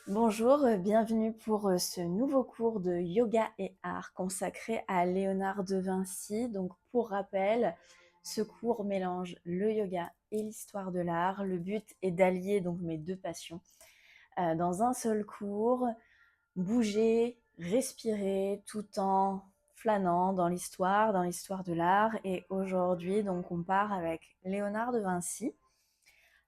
Bonjour, bienvenue pour ce nouveau cours de yoga et art consacré à Léonard de Vinci. Donc pour rappel, ce cours mélange le yoga et l'histoire de l'art. Le but est d'allier donc mes deux passions dans un seul cours, bouger, respirer tout en flânant dans l'histoire de l'art. Et aujourd'hui, donc on part avec Léonard de Vinci.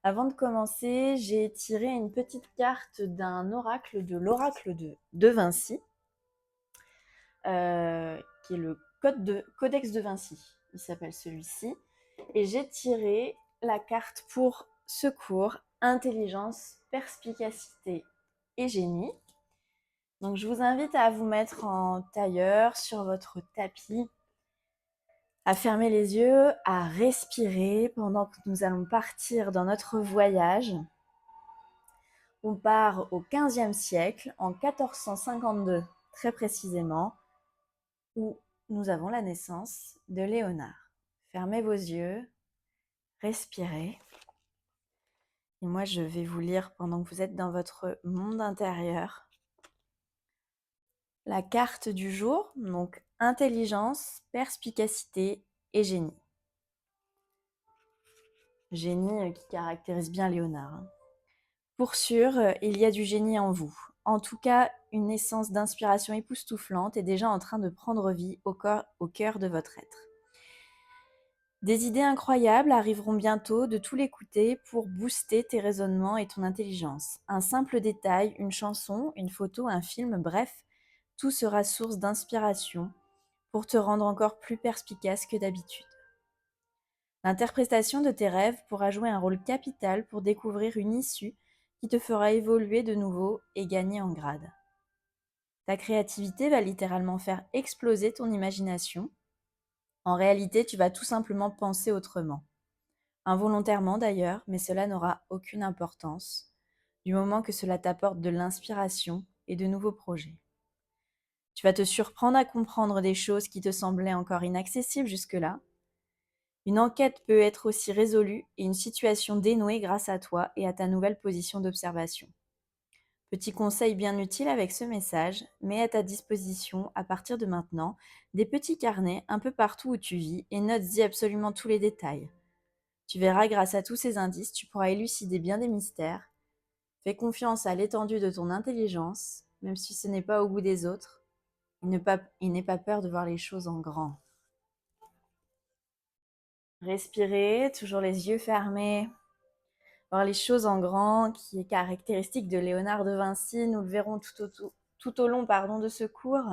Avant de commencer, j'ai tiré une petite carte d'un oracle de l'oracle de Vinci, qui est le Codex de Vinci. Il s'appelle celui-ci. Et j'ai tiré la carte pour ce cours, intelligence, perspicacité et génie. Donc je vous invite à vous mettre en tailleur sur votre tapis, à fermer les yeux, à respirer pendant que nous allons partir dans notre voyage. On part au XVe siècle, en 1452 très précisément, où nous avons la naissance de Léonard. Fermez vos yeux, respirez. Et moi, je vais vous lire pendant que vous êtes dans votre monde intérieur la carte du jour, donc intelligence, perspicacité et génie. Génie qui caractérise bien Léonard. Pour sûr, il y a du génie en vous. En tout cas, une essence d'inspiration époustouflante est déjà en train de prendre vie au cœur de votre être. Des idées incroyables arriveront bientôt de tous les côtés pour booster tes raisonnements et ton intelligence. Un simple détail, une chanson, une photo, un film, bref, tout sera source d'inspiration pour te rendre encore plus perspicace que d'habitude. L'interprétation de tes rêves pourra jouer un rôle capital pour découvrir une issue qui te fera évoluer de nouveau et gagner en grade. Ta créativité va littéralement faire exploser ton imagination. En réalité, tu vas tout simplement penser autrement. Involontairement d'ailleurs, mais cela n'aura aucune importance, du moment que cela t'apporte de l'inspiration et de nouveaux projets. Tu vas te surprendre à comprendre des choses qui te semblaient encore inaccessibles jusque-là. Une enquête peut être aussi résolue et une situation dénouée grâce à toi et à ta nouvelle position d'observation. Petit conseil bien utile avec ce message, mets à ta disposition, à partir de maintenant, des petits carnets un peu partout où tu vis et note-y absolument tous les détails. Tu verras, grâce à tous ces indices, tu pourras élucider bien des mystères. Fais confiance à l'étendue de ton intelligence, même si ce n'est pas au goût des autres, et n'aie pas peur de voir les choses en grand. Respirez, toujours les yeux fermés. Voir les choses en grand, qui est caractéristique de Léonard de Vinci, nous le verrons tout au long de ce cours.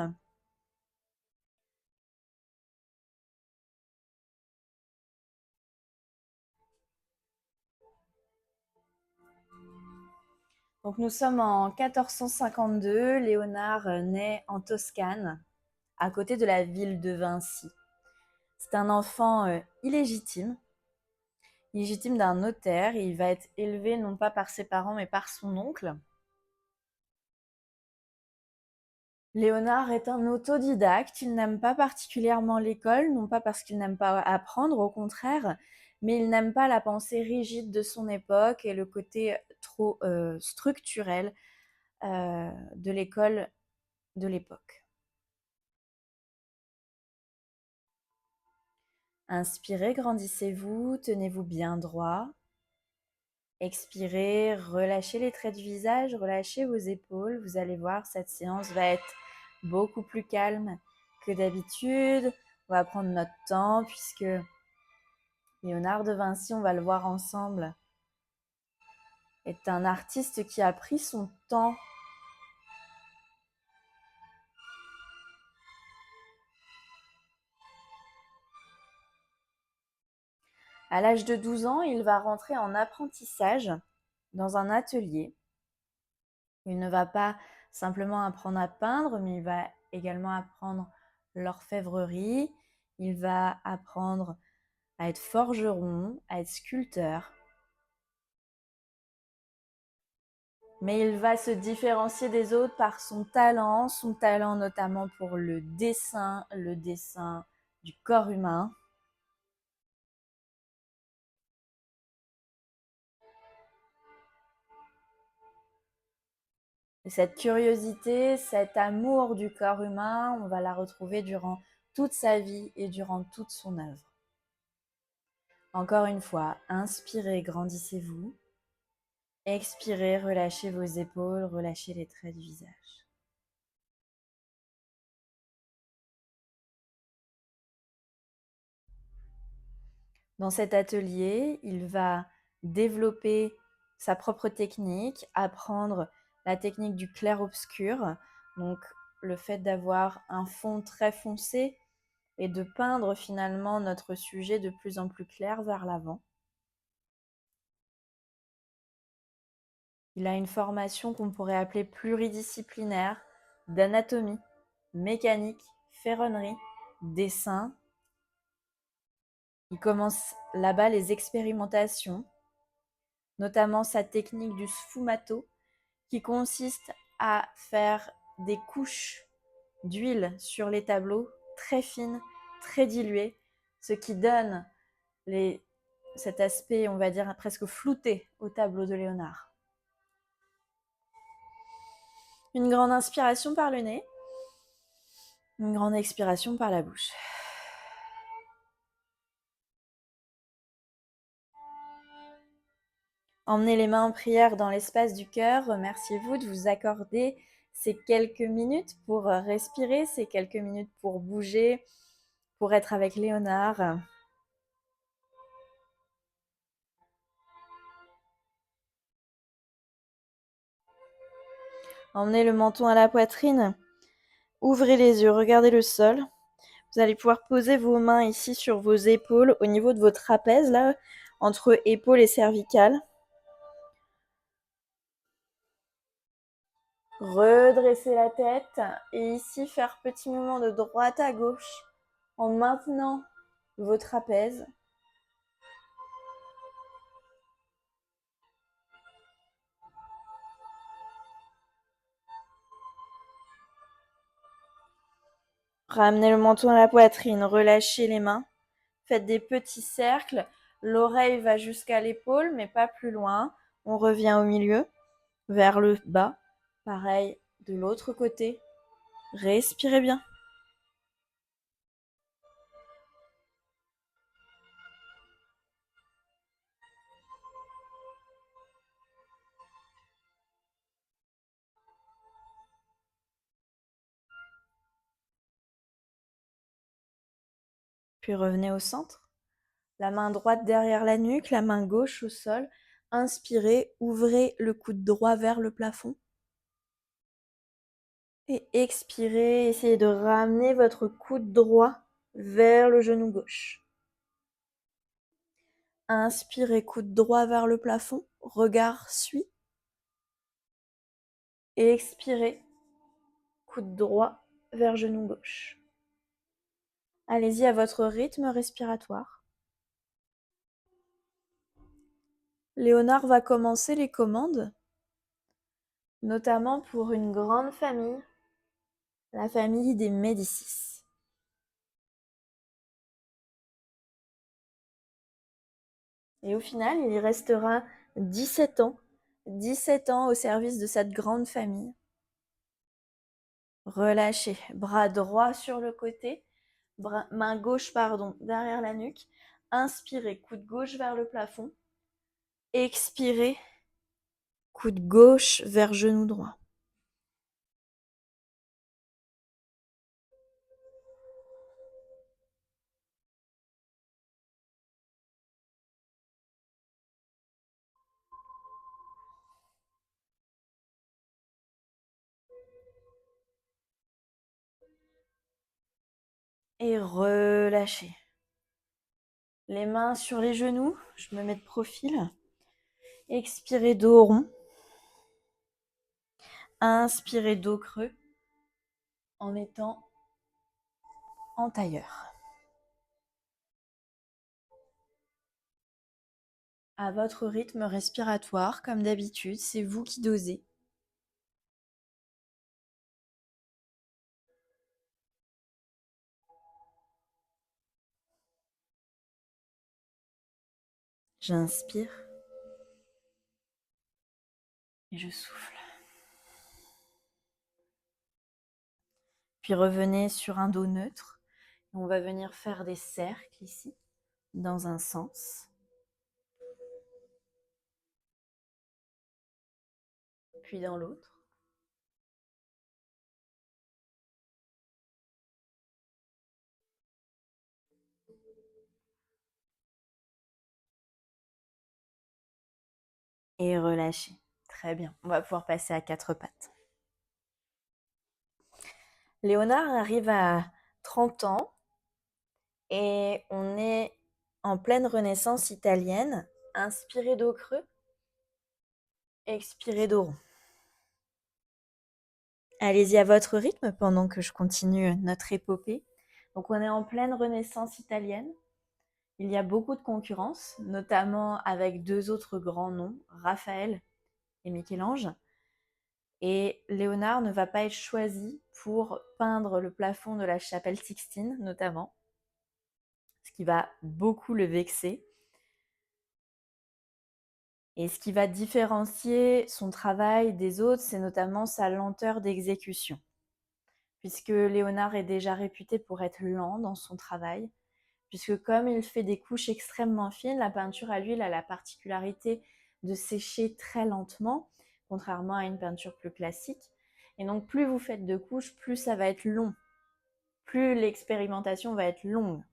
Donc nous sommes en 1452, Léonard naît en Toscane, à côté de la ville de Vinci. C'est un enfant illégitime d'un notaire, et il va être élevé non pas par ses parents mais par son oncle. Léonard est un autodidacte, il n'aime pas particulièrement l'école, non pas parce qu'il n'aime pas apprendre, au contraire, mais il n'aime pas la pensée rigide de son époque et le côté trop structurel de l'école de l'époque. Inspirez, grandissez-vous, tenez-vous bien droit. Expirez, relâchez les traits du visage, relâchez vos épaules. Vous allez voir, cette séance va être beaucoup plus calme que d'habitude. On va prendre notre temps puisque Léonard de Vinci, on va le voir ensemble, est un artiste qui a pris son temps. À l'âge de 12 ans, il va rentrer en apprentissage dans un atelier. Il ne va pas simplement apprendre à peindre, mais il va également apprendre l'orfèvrerie. Il va apprendre à être forgeron, à être sculpteur. Mais il va se différencier des autres par son talent notamment pour le dessin du corps humain. Et cette curiosité, cet amour du corps humain, on va la retrouver durant toute sa vie et durant toute son œuvre. Encore une fois, inspirez, grandissez-vous. Expirez, relâchez vos épaules, relâchez les traits du visage. Dans cet atelier, il va développer sa propre technique, apprendre la technique du clair-obscur, donc le fait d'avoir un fond très foncé et de peindre finalement notre sujet de plus en plus clair vers l'avant. Il a une formation qu'on pourrait appeler pluridisciplinaire d'anatomie, mécanique, ferronnerie, dessin. Il commence là-bas les expérimentations, notamment sa technique du sfumato, qui consiste à faire des couches d'huile sur les tableaux très fines, très diluées, ce qui donne cet aspect, on va dire, presque flouté au tableau de Léonard. Une grande inspiration par le nez, une grande expiration par la bouche. Emmenez les mains en prière dans l'espace du cœur. Remerciez-vous de vous accorder ces quelques minutes pour respirer, ces quelques minutes pour bouger, pour être avec Léonard. Emmenez le menton à la poitrine. Ouvrez les yeux, regardez le sol. Vous allez pouvoir poser vos mains ici sur vos épaules, au niveau de vos trapèzes, là, entre épaules et cervicales. Redresser la tête et ici faire petit mouvement de droite à gauche en maintenant vos trapèzes. Ramenez le menton à la poitrine, relâchez les mains. Faites des petits cercles. L'oreille va jusqu'à l'épaule, mais pas plus loin. On revient au milieu, vers le bas. Pareil de l'autre côté. Respirez bien. Puis revenez au centre. La main droite derrière la nuque, la main gauche au sol. Inspirez, ouvrez le coude droit vers le plafond. Et expirez, essayez de ramener votre coude droit vers le genou gauche. Inspirez, coude droit vers le plafond, regard suit. Et expirez, coude droit vers genou gauche. Allez-y à votre rythme respiratoire. Léonard va commencer les commandes, notamment pour une grande famille, la famille des Médicis. Et au final, il y restera 17 ans au service de cette grande famille. Relâchez, bras droit sur le côté, main gauche derrière la nuque. Inspirez, coude gauche vers le plafond. Expirez, coude gauche vers genou droit. Et relâchez. Les mains sur les genoux, je me mets de profil. Expirez, dos rond. Inspirez, dos creux en étant en tailleur. À votre rythme respiratoire, comme d'habitude, c'est vous qui dosez. J'inspire et je souffle. Puis revenez sur un dos neutre. On va venir faire des cercles ici, dans un sens. Puis dans l'autre. Et relâchez. Très bien. On va pouvoir passer à quatre pattes. Léonard arrive à 30 ans et on est en pleine renaissance italienne. Inspirez dos creux, expirez dos rond. Allez-y à votre rythme pendant que je continue notre épopée. Donc on est en pleine renaissance italienne. Il y a beaucoup de concurrence, notamment avec deux autres grands noms, Raphaël et Michel-Ange. Et Léonard ne va pas être choisi pour peindre le plafond de la chapelle Sixtine, notamment, ce qui va beaucoup le vexer. Et ce qui va différencier son travail des autres, c'est notamment sa lenteur d'exécution. Puisque Léonard est déjà réputé pour être lent dans son travail, puisque comme il fait des couches extrêmement fines, la peinture à l'huile a la particularité de sécher très lentement, contrairement à une peinture plus classique. Et donc plus vous faites de couches, plus ça va être long, plus l'expérimentation va être longue.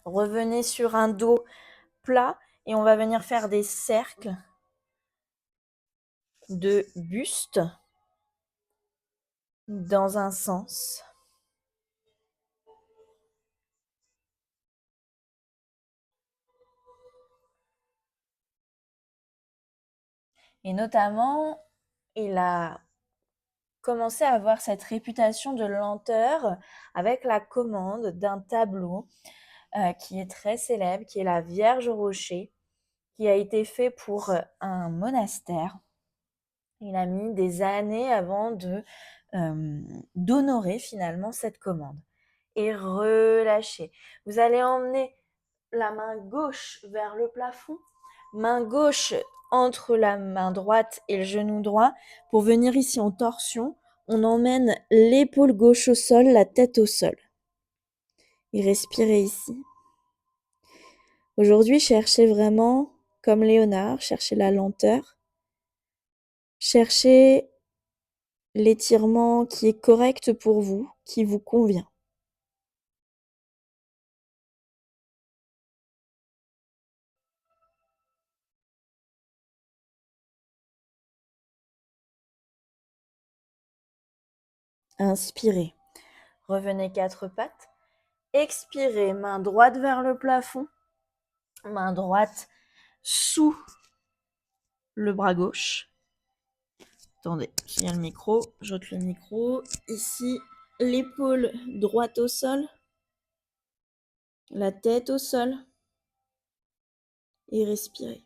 Revenez sur un dos plat et on va venir faire des cercles de buste dans un sens. Et notamment, il a commencé à avoir cette réputation de lenteur avec la commande d'un tableau qui est très célèbre, qui est la Vierge au Rocher, qui a été fait pour un monastère. Il a mis des années avant d'honorer finalement cette commande. Et relâchez. Vous allez emmener la main gauche vers le plafond, main gauche entre la main droite et le genou droit. Pour venir ici en torsion, on emmène l'épaule gauche au sol, la tête au sol. Et respirez ici. Aujourd'hui, cherchez vraiment, comme Léonard, cherchez la lenteur. Cherchez l'étirement qui est correct pour vous, qui vous convient. Inspirez. Revenez quatre pattes. Expirez, main droite vers le plafond. Main droite sous le bras gauche. Attendez, il y a le micro, j'ôte le micro. Ici, l'épaule droite au sol. La tête au sol. Et respirez.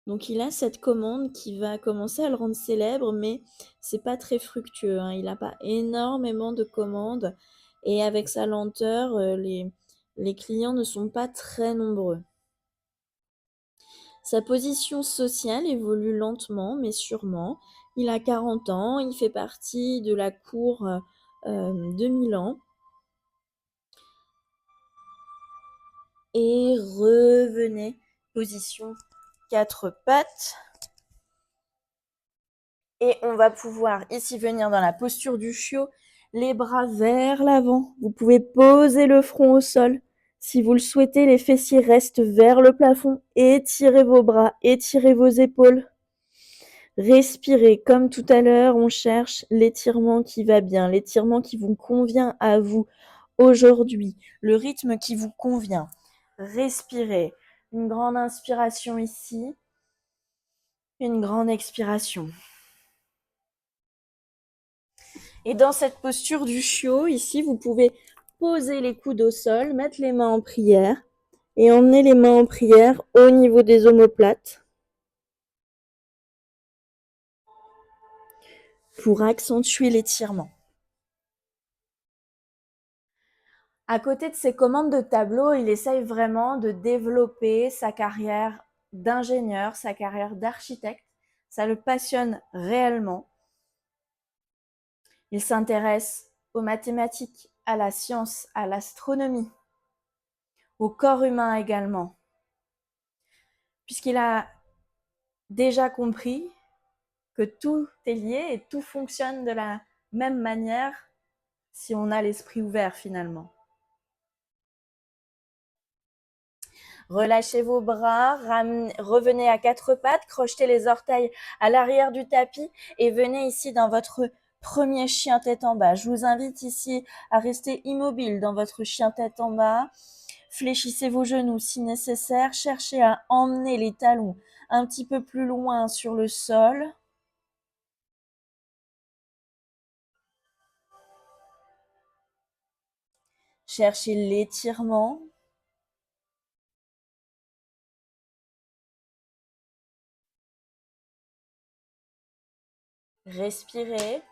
Donc il a cette commande qui va commencer à le rendre célèbre, mais c'est pas très fructueux, hein. Il n'a pas énormément de commandes et avec sa lenteur, les clients ne sont pas très nombreux. Sa position sociale évolue lentement mais sûrement. Il a 40 ans, il fait partie de la cour de Milan. Et revenez, position quatre pattes. Et on va pouvoir ici venir dans la posture du chiot, les bras vers l'avant. Vous pouvez poser le front au sol. Si vous le souhaitez, les fessiers restent vers le plafond. Étirez vos bras, étirez vos épaules. Respirez. Comme tout à l'heure, on cherche l'étirement qui va bien, l'étirement qui vous convient à vous aujourd'hui, le rythme qui vous convient. Respirez. Une grande inspiration ici, une grande expiration. Et dans cette posture du chiot, ici, vous pouvez poser les coudes au sol, mettre les mains en prière et emmener les mains en prière au niveau des omoplates pour accentuer l'étirement. À côté de ses commandes de tableau, il essaye vraiment de développer sa carrière d'ingénieur, sa carrière d'architecte, ça le passionne réellement. Il s'intéresse aux mathématiques, à la science, à l'astronomie, au corps humain également, puisqu'il a déjà compris que tout est lié et tout fonctionne de la même manière si on a l'esprit ouvert finalement. Relâchez vos bras, revenez à quatre pattes, crochetez les orteils à l'arrière du tapis et venez ici dans votre premier chien tête en bas. Je vous invite ici à rester immobile dans votre chien tête en bas. Fléchissez vos genoux si nécessaire. Cherchez à emmener les talons un petit peu plus loin sur le sol. Cherchez l'étirement. Respirez.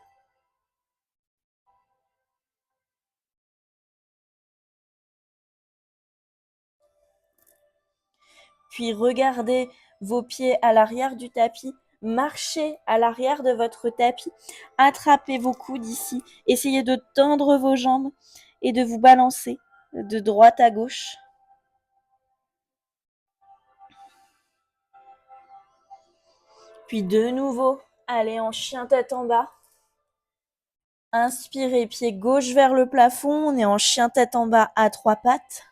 Puis regardez vos pieds à l'arrière du tapis. Marchez à l'arrière de votre tapis. Attrapez vos coudes ici. Essayez de tendre vos jambes et de vous balancer de droite à gauche. Puis de nouveau, allez en chien tête en bas. Inspirez, pied gauche vers le plafond. On est en chien tête en bas à trois pattes.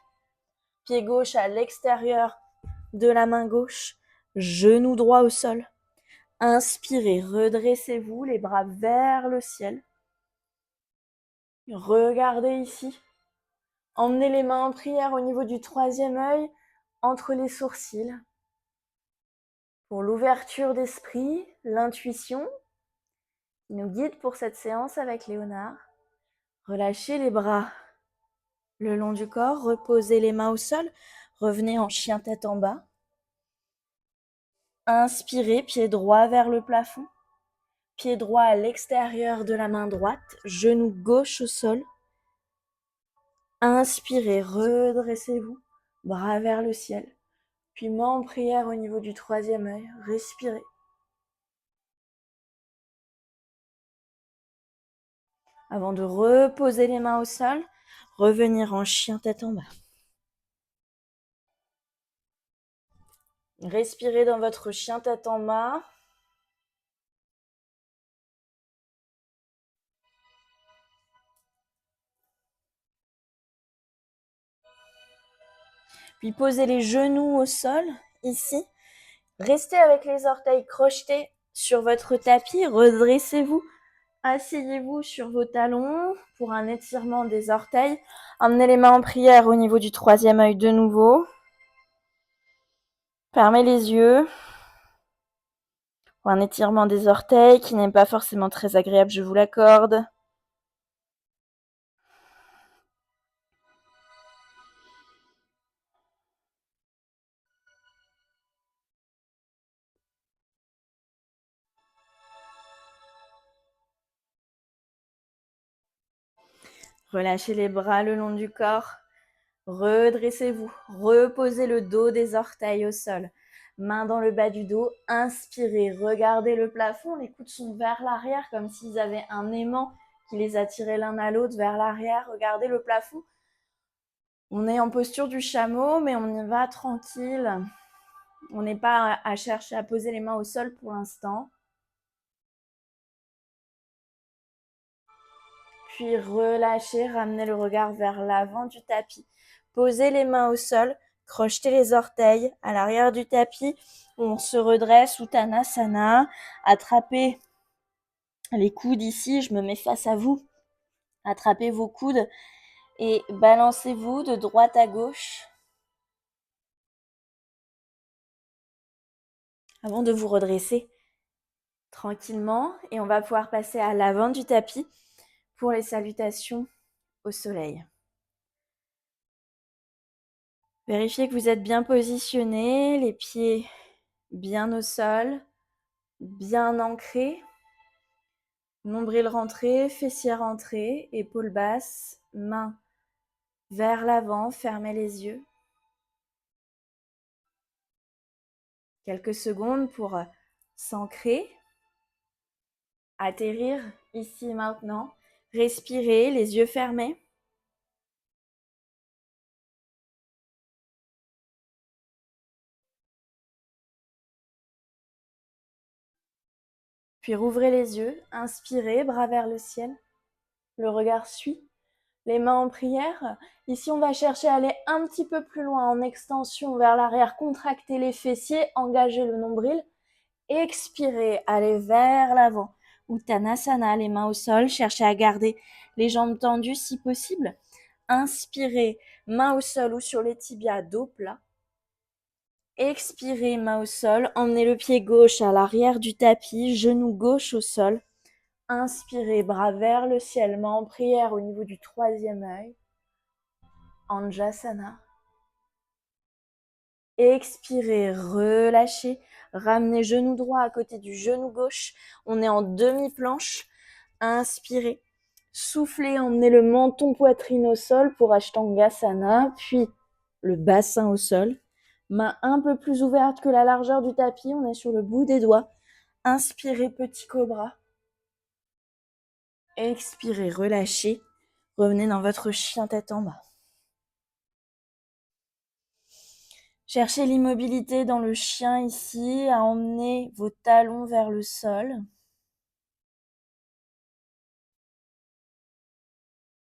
Pied gauche à l'extérieur de la main gauche. Genou droit au sol. Inspirez, redressez-vous, les bras vers le ciel. Regardez ici. Emmenez les mains en prière au niveau du troisième œil, entre les sourcils. Pour l'ouverture d'esprit, l'intuition qui nous guide pour cette séance avec Léonard. Relâchez les bras le long du corps, reposez les mains au sol, revenez en chien tête en bas. Inspirez, pied droit vers le plafond, pied droit à l'extérieur de la main droite, genou gauche au sol. Inspirez, redressez-vous, bras vers le ciel. Puis main en prière au niveau du troisième œil, respirez. Avant de reposer les mains au sol, revenir en chien tête en bas. Respirez dans votre chien tête en bas. Puis posez les genoux au sol, ici. Restez avec les orteils crochetés sur votre tapis. Redressez-vous. Asseyez-vous sur vos talons pour un étirement des orteils. Emmenez les mains en prière au niveau du troisième œil de nouveau. Fermez les yeux. Pour un étirement des orteils qui n'est pas forcément très agréable, je vous l'accorde. Relâchez les bras le long du corps. Redressez-vous. Reposez le dos des orteils au sol. Main dans le bas du dos. Inspirez. Regardez le plafond. Les coudes sont vers l'arrière comme s'ils avaient un aimant qui les attirait l'un à l'autre vers l'arrière. Regardez le plafond. On est en posture du chameau, mais on y va tranquille. On n'est pas à chercher à poser les mains au sol pour l'instant. Puis relâchez, ramenez le regard vers l'avant du tapis. Posez les mains au sol, crochetez les orteils à l'arrière du tapis. On se redresse, Uttanasana. Attrapez les coudes ici, je me mets face à vous. Attrapez vos coudes et balancez-vous de droite à gauche. Avant de vous redresser tranquillement, et on va pouvoir passer à l'avant du tapis pour les salutations au soleil. Vérifiez que vous êtes bien positionné, les pieds bien au sol, bien ancrés. Nombril rentré, fessiers rentrés, épaules basses, mains vers l'avant, fermez les yeux. Quelques secondes pour s'ancrer, atterrir ici maintenant, respirer, les yeux fermés. Puis rouvrez les yeux, inspirez, bras vers le ciel. Le regard suit, les mains en prière. Ici, on va chercher à aller un petit peu plus loin, en extension vers l'arrière. Contractez les fessiers, engagez le nombril. Expirez, allez vers l'avant. Uttanasana, les mains au sol, cherchez à garder les jambes tendues si possible. Inspirez, mains au sol ou sur les tibias, dos plat. Expirez, main au sol, emmenez le pied gauche à l'arrière du tapis, genou gauche au sol. Inspirez, bras vers le ciel, main en prière au niveau du troisième œil. Anjasana. Expirez, relâchez, ramenez genou droit à côté du genou gauche. On est en demi-planche. Inspirez, soufflez, emmenez le menton poitrine au sol pour Ashtangasana, puis le bassin au sol. Main un peu plus ouverte que la largeur du tapis, on est sur le bout des doigts. Inspirez, petit cobra. Expirez, relâchez. Revenez dans votre chien tête en bas. Cherchez l'immobilité dans le chien ici, à emmener vos talons vers le sol.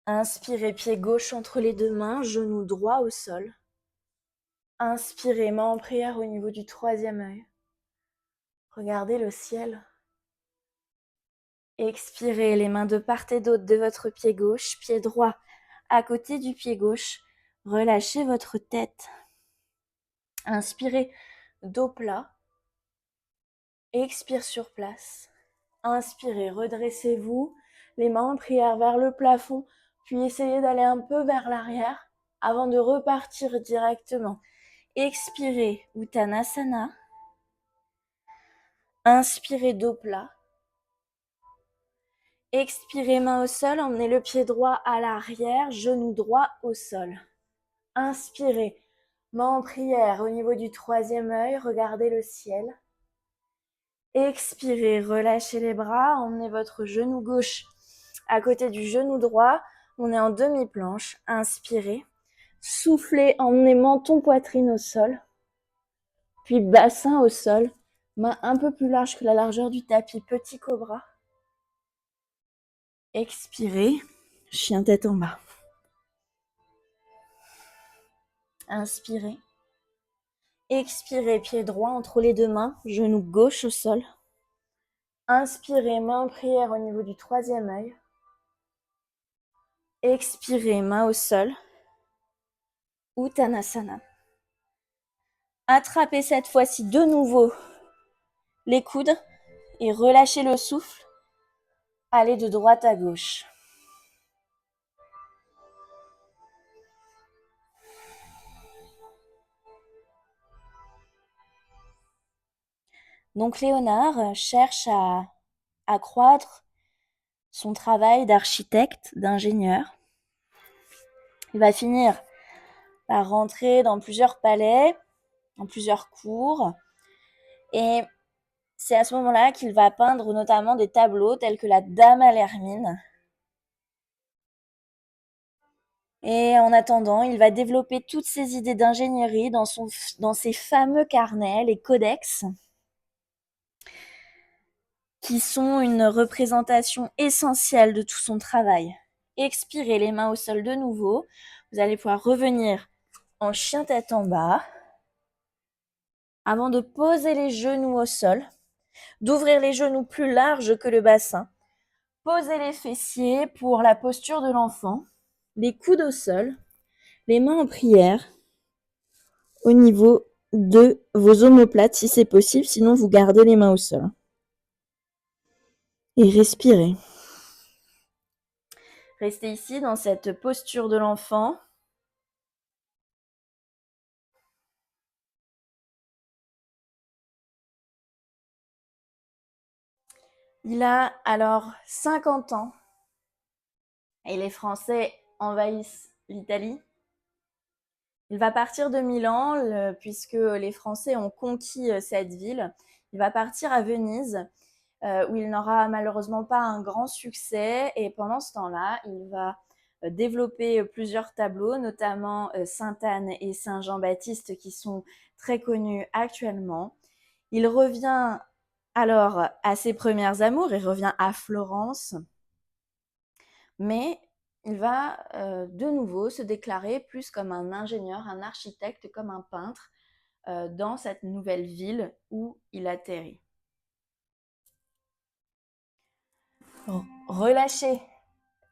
Inspirez, pied gauche entre les deux mains, genou droit au sol. Inspirez, main en prière au niveau du troisième œil. Regardez le ciel. Expirez, les mains de part et d'autre de votre pied gauche, pied droit à côté du pied gauche. Relâchez votre tête. Inspirez, dos plat. Expire sur place. Inspirez, redressez-vous, les mains en prière vers le plafond, puis essayez d'aller un peu vers l'arrière avant de repartir directement. Expirez, Uttanasana. Inspirez, dos plat. Expirez, main au sol, emmenez le pied droit à l'arrière, genou droit au sol. Inspirez, main en prière au niveau du troisième œil, regardez le ciel. Expirez, relâchez les bras, emmenez votre genou gauche à côté du genou droit. On est en demi-planche. Inspirez, soufflez, emmenez menton poitrine au sol. Puis bassin au sol, main un peu plus large que la largeur du tapis, petit cobra. Expirez, chien tête en bas. Inspirez. Expirez, pied droit entre les deux mains, genou gauche au sol. Inspirez, main en prière au niveau du troisième œil. Expirez, main au sol. Uttanasana. Attrapez cette fois-ci de nouveau les coudes et relâchez le souffle. Allez de droite à gauche. Donc Léonard cherche à accroître son travail d'architecte, d'ingénieur. Il va finir par rentrer dans plusieurs palais, dans plusieurs cours. Et c'est à ce moment-là qu'il va peindre notamment des tableaux tels que la Dame à l'hermine. Et en attendant, il va développer toutes ses idées d'ingénierie dans ses fameux carnets, les codex, qui sont une représentation essentielle de tout son travail. Expirez les mains au sol de nouveau. Vous allez pouvoir revenir en chien tête en bas. Avant de poser les genoux au sol, d'ouvrir les genoux plus larges que le bassin. Posez les fessiers pour la posture de l'enfant. Les coudes au sol, les mains en prière au niveau de vos omoplates si c'est possible, sinon vous gardez les mains au sol. Et respirez. Restez ici dans cette posture de l'enfant. Il a alors 50 ans et les Français envahissent l'Italie. Il va partir de Milan puisque les Français ont conquis cette ville. Il va partir à Venise, où il n'aura malheureusement pas un grand succès. Et pendant ce temps-là, il va développer plusieurs tableaux, notamment Sainte-Anne et Saint-Jean-Baptiste, qui sont très connus actuellement. Il revient alors à ses premières amours, il revient à Florence, mais il va de nouveau se déclarer plus comme un ingénieur, un architecte, comme un peintre dans cette nouvelle ville où il atterrit. Relâchez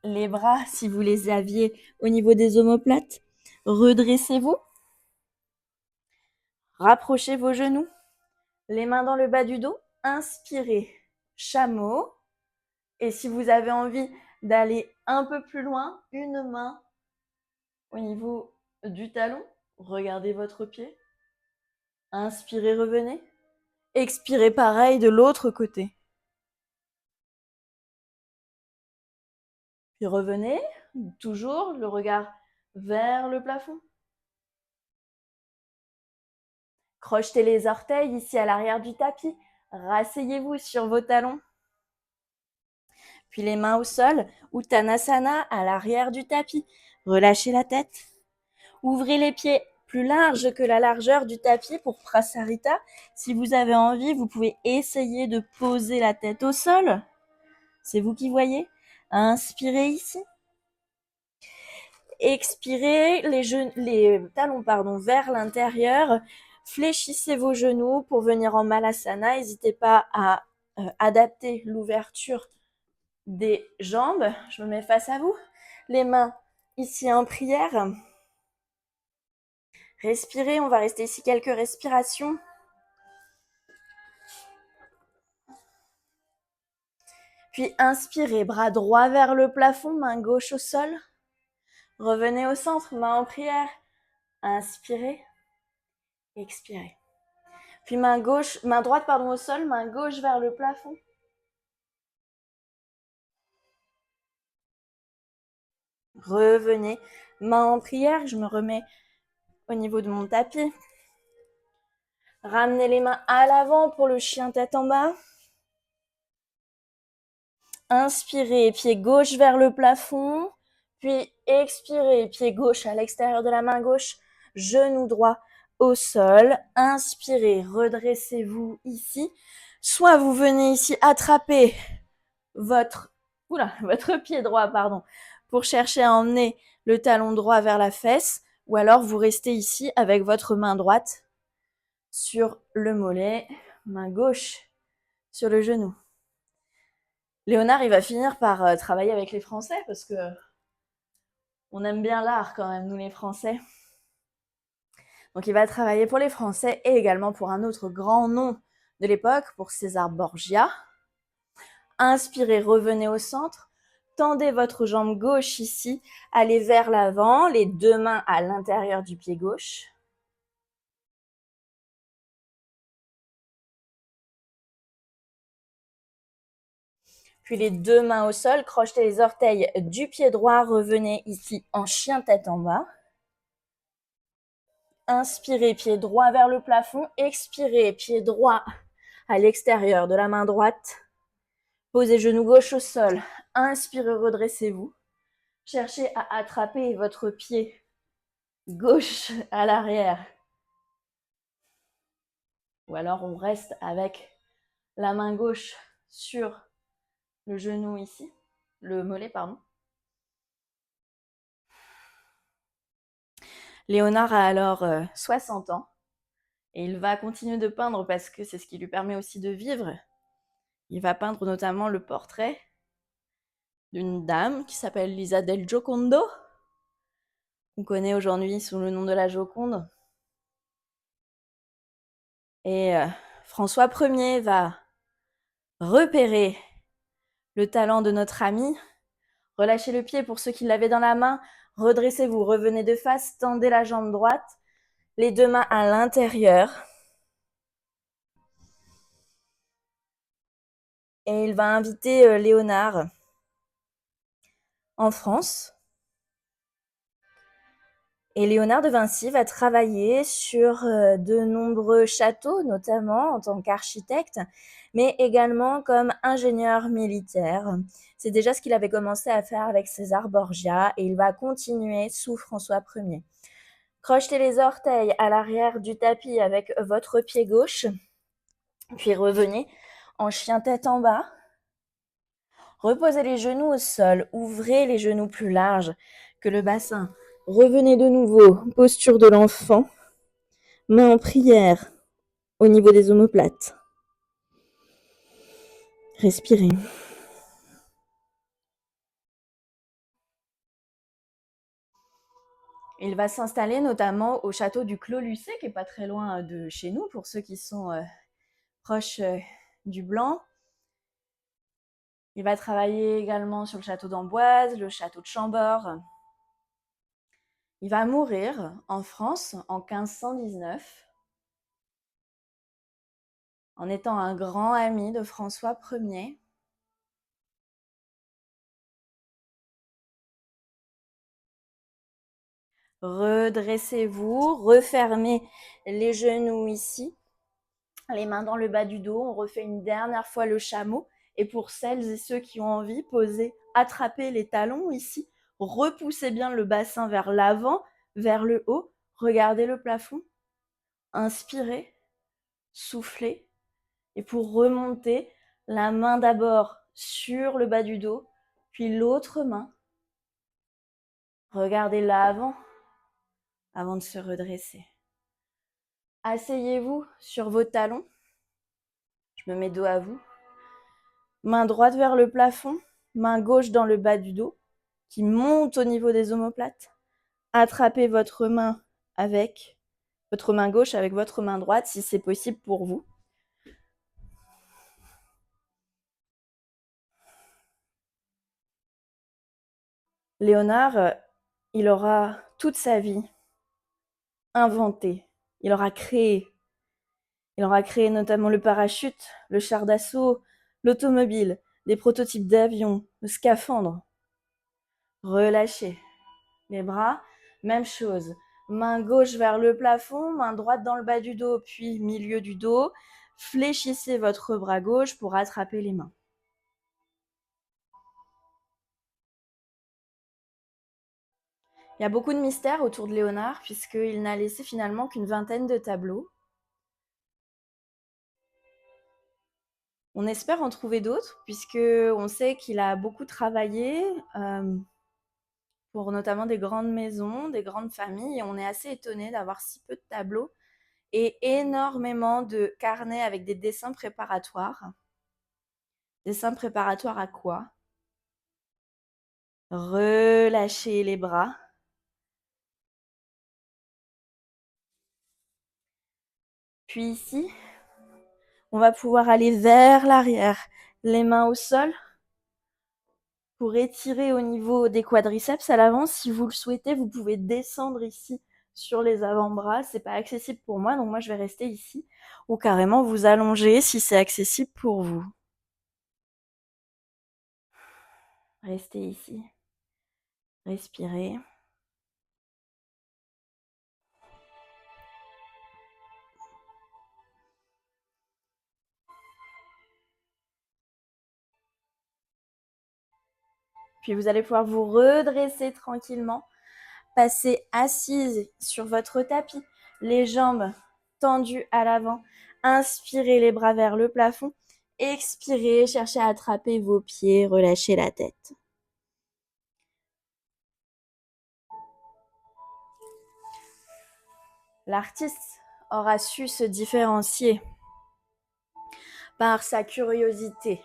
les bras si vous les aviez au niveau des omoplates. Redressez-vous. Rapprochez vos genoux. Les mains dans le bas du dos. Inspirez. Chameau. Et si vous avez envie d'aller un peu plus loin, une main au niveau du talon. Regardez votre pied. Inspirez, revenez. Expirez pareil de l'autre côté. Puis revenez, toujours le regard vers le plafond. Crochetez les orteils ici à l'arrière du tapis. Rasseyez-vous sur vos talons. Puis les mains au sol, Uttanasana à l'arrière du tapis. Relâchez la tête. Ouvrez les pieds plus larges que la largeur du tapis pour Prasarita. Si vous avez envie, vous pouvez essayer de poser la tête au sol. C'est vous qui voyez. Inspirez ici. Expirez les talons vers l'intérieur. Fléchissez vos genoux pour venir en Malasana. N'hésitez pas à adapter l'ouverture des jambes. Je me mets face à vous. Les mains ici en prière. Respirez, on va rester ici quelques respirations. Puis inspirez, bras droit vers le plafond, main gauche au sol. Revenez au centre, main en prière. Inspirez, expirez. Puis main droite au sol, main gauche vers le plafond. Revenez, main en prière, je me remets au niveau de mon tapis. Ramenez les mains à l'avant pour le chien tête en bas. Inspirez, pied gauche vers le plafond. Puis expirez, pied gauche à l'extérieur de la main gauche, genou droit au sol. Inspirez, redressez-vous ici. Soit vous venez ici attraper votre pied droit, pour chercher à emmener le talon droit vers la fesse, ou alors vous restez ici avec votre main droite sur le mollet, main gauche sur le genou. Léonard, il va finir par travailler avec les Français parce que on aime bien l'art quand même, nous les Français. Donc il va travailler pour les Français et également pour un autre grand nom de l'époque, pour César Borgia. Inspirez, revenez au centre. Tendez votre jambe gauche ici, allez vers l'avant, les deux mains à l'intérieur du pied gauche. Puis les deux mains au sol, crochetez les orteils du pied droit, revenez ici en chien tête en bas. Inspirez, pied droit vers le plafond. Expirez, pied droit à l'extérieur de la main droite. Posez genou gauche au sol. Inspirez, redressez-vous. Cherchez à attraper votre pied gauche à l'arrière. Ou alors on reste avec la main gauche sur le genou ici, le mollet, Léonard a alors 60 ans et il va continuer de peindre parce que c'est ce qui lui permet aussi de vivre. Il va peindre notamment le portrait d'une dame qui s'appelle Lisa del Giocondo, qu'on connaît aujourd'hui sous le nom de la Joconde. Et François Ier va repérer le talent de notre ami. Relâchez le pied pour ceux qui l'avaient dans la main. Redressez-vous, revenez de face, tendez la jambe droite, les deux mains à l'intérieur. Et il va inviter Léonard en France. Et Léonard de Vinci va travailler sur de nombreux châteaux, notamment en tant qu'architecte, mais également comme ingénieur militaire. C'est déjà ce qu'il avait commencé à faire avec César Borgia et il va continuer sous François Ier. Crochetez les orteils à l'arrière du tapis avec votre pied gauche, puis revenez en chien tête en bas. Reposez les genoux au sol, ouvrez les genoux plus larges que le bassin. Revenez de nouveau, posture de l'enfant, main en prière au niveau des omoplates. Respirez. Il va s'installer notamment au château du Clos Lucé, qui n'est pas très loin de chez nous, pour ceux qui sont proches du Blanc. Il va travailler également sur le château d'Amboise, le château de Chambord. Il va mourir en France en 1519, en étant un grand ami de François Ier. Redressez-vous, refermez les genoux ici, les mains dans le bas du dos. On refait une dernière fois le chameau. Et pour celles et ceux qui ont envie, posez, attrapez les talons ici. Repoussez bien le bassin vers l'avant, vers le haut. Regardez le plafond. Inspirez, soufflez. Et pour remonter, la main d'abord sur le bas du dos, puis l'autre main. Regardez l'avant avant de se redresser. Asseyez-vous sur vos talons. Je me mets dos à vous. Main droite vers le plafond, main gauche dans le bas du dos, qui monte au niveau des omoplates. Attrapez votre main gauche avec votre main droite, si c'est possible pour vous. Léonard, il aura toute sa vie inventé, il aura créé notamment le parachute, le char d'assaut, l'automobile, des prototypes d'avions, le scaphandre. Relâchez les bras, même chose. Main gauche vers le plafond, main droite dans le bas du dos, puis milieu du dos. Fléchissez votre bras gauche pour attraper les mains. Il y a beaucoup de mystères autour de Léonard, puisqu'il n'a laissé finalement qu'une vingtaine de tableaux. On espère en trouver d'autres, puisqu'on sait qu'il a beaucoup travaillé pour notamment des grandes maisons, des grandes familles, et on est assez étonné d'avoir si peu de tableaux et énormément de carnets avec des dessins préparatoires. Dessins préparatoires à quoi? Relâchez les bras. Puis ici, on va pouvoir aller vers l'arrière, les mains au sol, pour étirer au niveau des quadriceps à l'avant. Si vous le souhaitez, vous pouvez descendre ici sur les avant-bras. C'est pas accessible pour moi, donc moi je vais rester ici. Ou carrément vous allonger si c'est accessible pour vous. Restez ici. Respirez. Puis vous allez pouvoir vous redresser tranquillement. Passer assise sur votre tapis, les jambes tendues à l'avant. Inspirez les bras vers le plafond. Expirez, cherchez à attraper vos pieds, relâchez la tête. L'artiste aura su se différencier par sa curiosité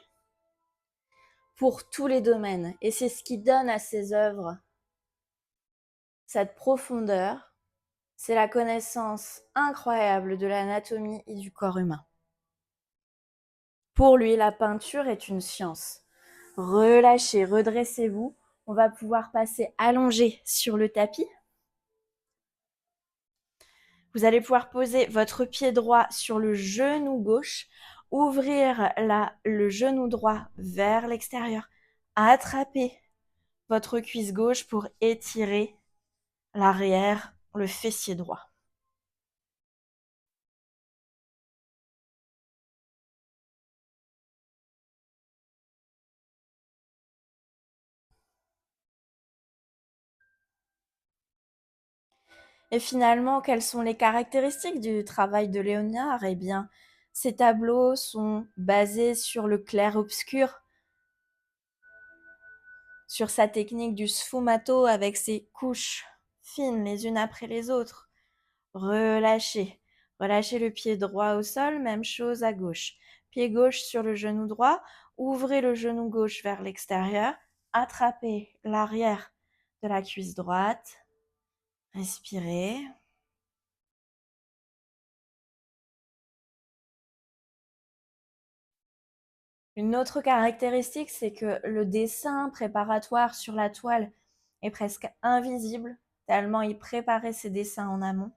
pour tous les domaines. Et c'est ce qui donne à ses œuvres cette profondeur. C'est la connaissance incroyable de l'anatomie et du corps humain. Pour lui, la peinture est une science. Relâchez, redressez-vous. On va pouvoir passer allongé sur le tapis. Vous allez pouvoir poser votre pied droit sur le genou gauche, ouvrir le genou droit vers l'extérieur, attraper votre cuisse gauche pour étirer l'arrière le fessier droit. Et finalement, quelles sont les caractéristiques du travail de Léonard? Eh bien, ces tableaux sont basés sur le clair-obscur, sur sa technique du sfumato avec ses couches fines les unes après les autres. Relâchez. Relâchez le pied droit au sol, même chose à gauche. Pied gauche sur le genou droit, ouvrez le genou gauche vers l'extérieur, attrapez l'arrière de la cuisse droite, respirez. Une autre caractéristique, c'est que le dessin préparatoire sur la toile est presque invisible, tellement il préparait ses dessins en amont.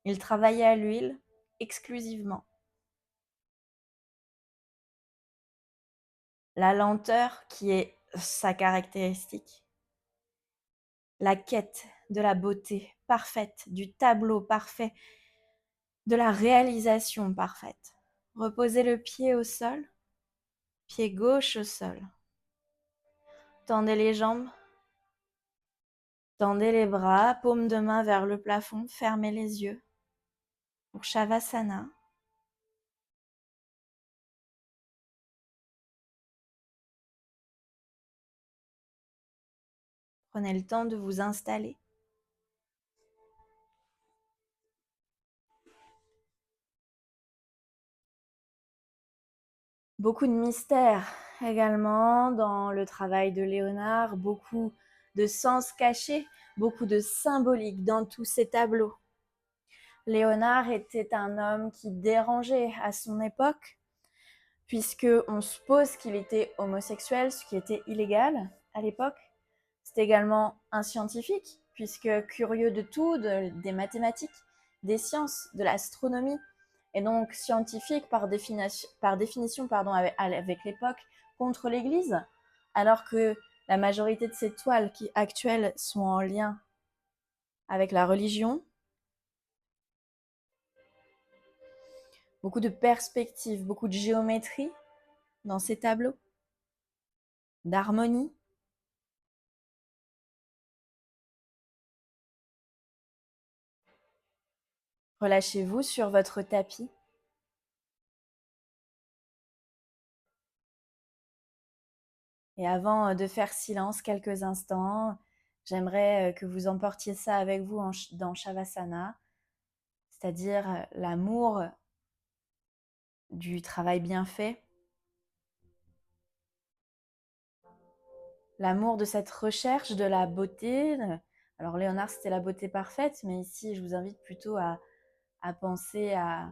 Il travaillait à l'huile exclusivement. La lenteur qui est sa caractéristique. La quête de la beauté parfaite, du tableau parfait, de la réalisation parfaite. Reposez le pied au sol, pied gauche au sol. Tendez les jambes, tendez les bras, paume de main vers le plafond, fermez les yeux. Pour Shavasana, prenez le temps de vous installer. Beaucoup de mystères également dans le travail de Léonard, beaucoup de sens cachés, beaucoup de symbolique dans tous ces tableaux. Léonard était un homme qui dérangeait à son époque, puisqu'on suppose qu'il était homosexuel, ce qui était illégal à l'époque. C'est également un scientifique, puisque curieux de tout, des mathématiques, des sciences, de l'astronomie, et donc scientifique par définition avec l'époque, contre l'Église, alors que la majorité de ces toiles actuelles sont en lien avec la religion. Beaucoup de perspectives, beaucoup de géométrie dans ces tableaux, d'harmonie. Relâchez-vous sur votre tapis. Et avant de faire silence quelques instants, j'aimerais que vous emportiez ça avec vous dans Shavasana, c'est-à-dire l'amour du travail bien fait, l'amour de cette recherche de la beauté. Alors Léonard, c'était la beauté parfaite, mais ici, je vous invite plutôt à penser à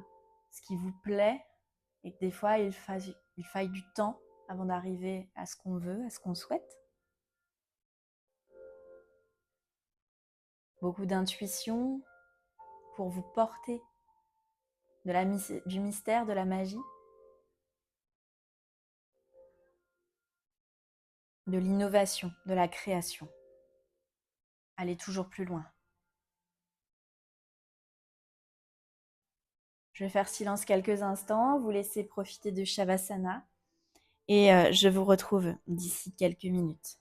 ce qui vous plaît et que des fois, il faille du temps avant d'arriver à ce qu'on veut, à ce qu'on souhaite. Beaucoup d'intuition pour vous porter du mystère, de la magie, de l'innovation, de la création. Allez toujours plus loin. Je vais faire silence quelques instants, vous laisser profiter de Shavasana et je vous retrouve d'ici quelques minutes.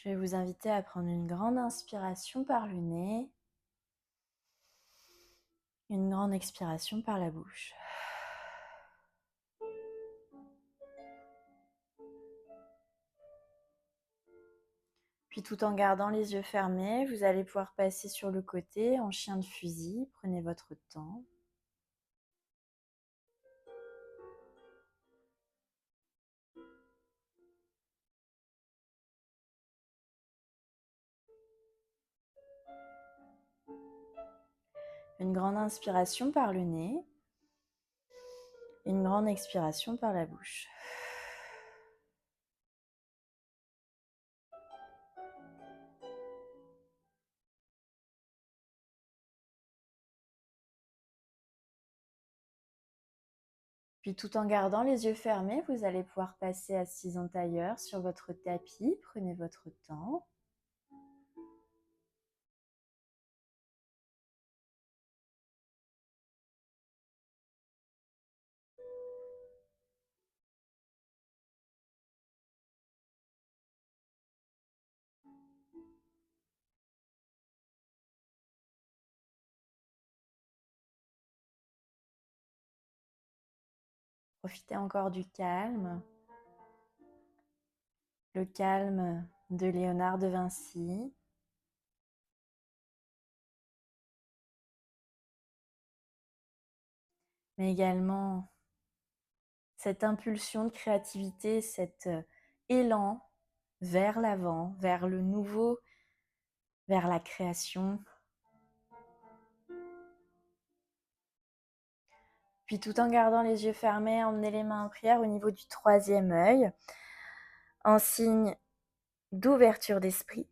Je vais vous inviter à prendre une grande inspiration par le nez, une grande expiration par la bouche. Puis tout en gardant les yeux fermés, vous allez pouvoir passer sur le côté en chien de fusil. Prenez votre temps. Une grande inspiration par le nez, une grande expiration par la bouche. Puis tout en gardant les yeux fermés, vous allez pouvoir passer assise en tailleur sur votre tapis. Prenez votre temps. Profitez encore du calme. Le calme de Léonard de Vinci. Mais également cette impulsion de créativité, cet élan vers l'avant, vers le nouveau, vers la création. Puis tout en gardant les yeux fermés, emmenez les mains en prière au niveau du troisième œil, en signe d'ouverture d'esprit.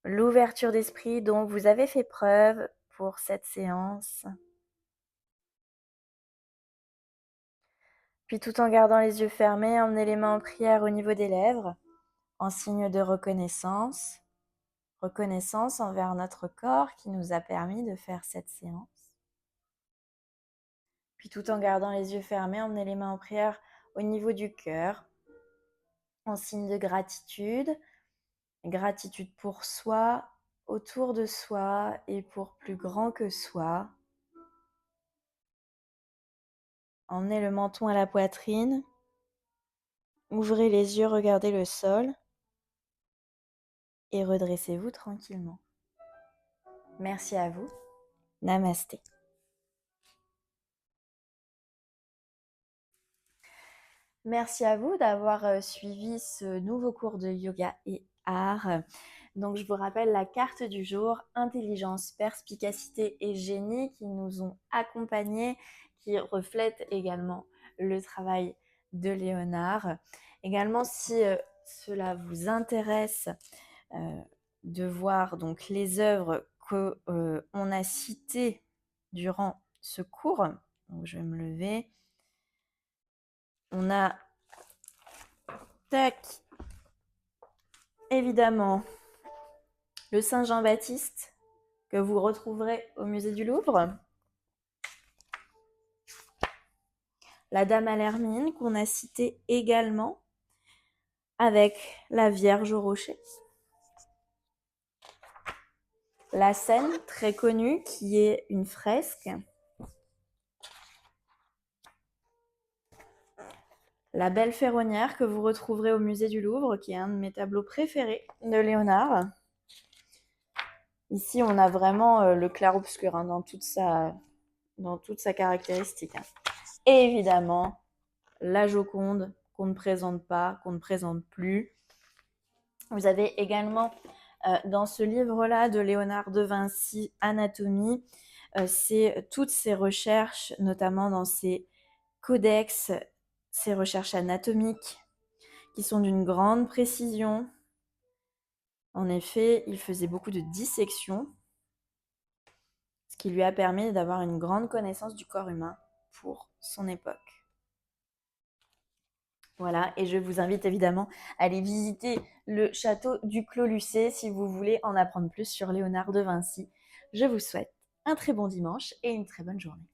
L'ouverture d'esprit dont vous avez fait preuve pour cette séance. Puis tout en gardant les yeux fermés, emmenez les mains en prière au niveau des lèvres, en signe de reconnaissance. Reconnaissance envers notre corps qui nous a permis de faire cette séance. Puis tout en gardant les yeux fermés, emmenez les mains en prière au niveau du cœur, en signe de gratitude. Gratitude pour soi, autour de soi et pour plus grand que soi. Emmenez le menton à la poitrine. Ouvrez les yeux, regardez le sol. Et redressez-vous tranquillement. Merci à vous. Namasté. Merci à vous d'avoir suivi ce nouveau cours de yoga et art. Donc je vous rappelle la carte du jour, intelligence, perspicacité et génie qui nous ont accompagnés, qui reflètent également le travail de Léonard. Également, si cela vous intéresse de voir donc les œuvres qu'on a citées durant ce cours, donc je vais me lever. On a évidemment le Saint Jean-Baptiste que vous retrouverez au musée du Louvre. La Dame à l'Hermine qu'on a citée également avec la Vierge au rocher. La scène très connue qui est une fresque. La Belle Ferronnière que vous retrouverez au musée du Louvre, qui est un de mes tableaux préférés de Léonard. Ici, on a vraiment le clair-obscur dans toute sa caractéristique. Et évidemment, la Joconde qu'on ne présente pas, qu'on ne présente plus. Vous avez également dans ce livre-là de Léonard de Vinci, Anatomie, c'est toutes ces recherches, notamment dans ces codex, ces recherches anatomiques qui sont d'une grande précision. En effet, il faisait beaucoup de dissections, ce qui lui a permis d'avoir une grande connaissance du corps humain pour son époque. Voilà, et je vous invite évidemment à aller visiter le château du Clos Lucé si vous voulez en apprendre plus sur Léonard de Vinci. Je vous souhaite un très bon dimanche et une très bonne journée.